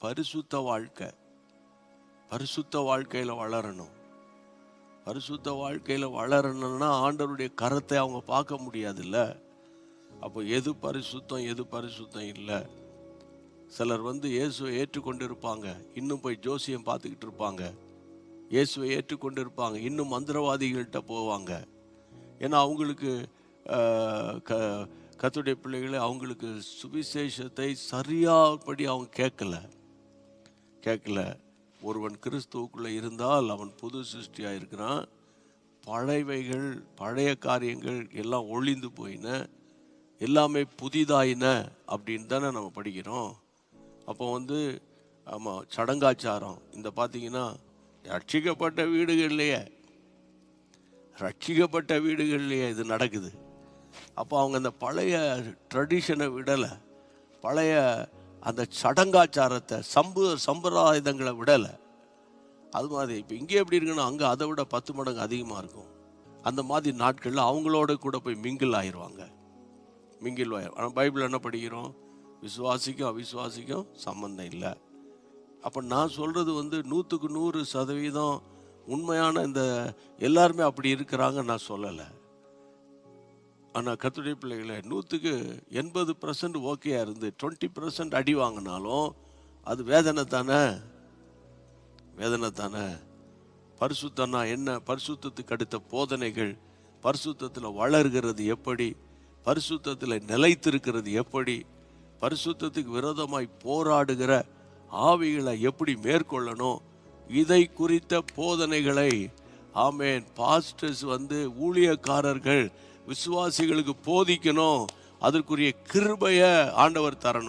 பரிசுத்த வாழ்க்கை, பரிசுத்த வாழ்க்கையில் வளரணும். பரிசுத்த வாழ்க்கையில் வளரணும்னா ஆண்டவருடைய கரத்தை அவங்க பார்க்க முடியாதுல்ல. அப்போ எது பரிசுத்தம் எது பரிசுத்தம் இல்லை. சிலர் இயேசுவை ஏற்றுக்கொண்டு இருப்பாங்க, இன்னும் போய் ஜோசியம் பார்த்துக்கிட்டு இருப்பாங்க. இயேசுவை ஏற்றுக்கொண்டு இருப்பாங்க, இன்னும் மந்திரவாதிகள்கிட்ட போவாங்க. ஏன்னா அவங்களுக்கு கர்த்தருடைய பிள்ளைகளை அவங்களுக்கு சுவிசேஷத்தை சரியாபடி அவங்க கேட்கல. ஒருவன் கிறிஸ்துவுக்குள்ளே இருந்தால் அவன் புது சிருஷ்டியாக இருக்கிறான். பழையவைகள் பழைய காரியங்கள் எல்லாம் ஒழிந்து போயின, எல்லாமே புதிதாயின அப்படின்னு தானே நம்ம படிக்கிறோம். அப்போ ஆமாம், சடங்காச்சாரம் இந்த பார்த்தீங்கன்னா ரட்சிக்கப்பட்ட வீடுகள்லையே இது நடக்குது. அப்போ அவங்க அந்த பழைய ட்ரெடிஷனை விடலை, பழைய அந்த சடங்காச்சாரத்தை சம்பிரதாயங்களை விடலை. அது மாதிரி இப்போ இங்கே எப்படி இருக்குன்னா அங்கே அதை விட 10 மடங்கு அதிகமாக இருக்கும். அந்த மாதிரி நாட்களில் அவங்களோட கூட போய் மிங்கிள் ஆயிடுவாங்க. ஆனால் பைபிள் என்ன படிக்கிறோம்? விசுவாசிக்கும் அவிசுவாசிக்கும் சம்பந்தம் இல்லை. அப்போ நான் சொல்கிறது 100க்கு 100% உண்மையான இந்த எல்லாருமே அப்படி இருக்கிறாங்க நான் சொல்லலை. ஆனால் கர்த்தருடைய பிள்ளைகளை 100க்கு 80% ஓகேயா இருந்து 20% அடி வாங்கினாலும் அது வேதனை தானே. பரிசுத்தம்னா என்ன? பரிசுத்தத்துக்கு அடுத்த போதனைகள், பரிசுத்தத்தில் வளர்கிறது எப்படி, பரிசுத்தத்தில் நிலைத்திருக்கிறது எப்படி, பரிசுத்தத்துக்கு விரோதமாய் போராடுகிற ஆவிகளை எப்படி மேற்கொள்ளணும், இதை குறித்த போதனைகளை ஆமேன் பாஸ்டர்ஸ் ஊழியக்காரர்கள் விசுவாசிகளுக்கு போதிக்கணும். அதற்குரிய கிருபையை ஆண்டவர் தரணும்.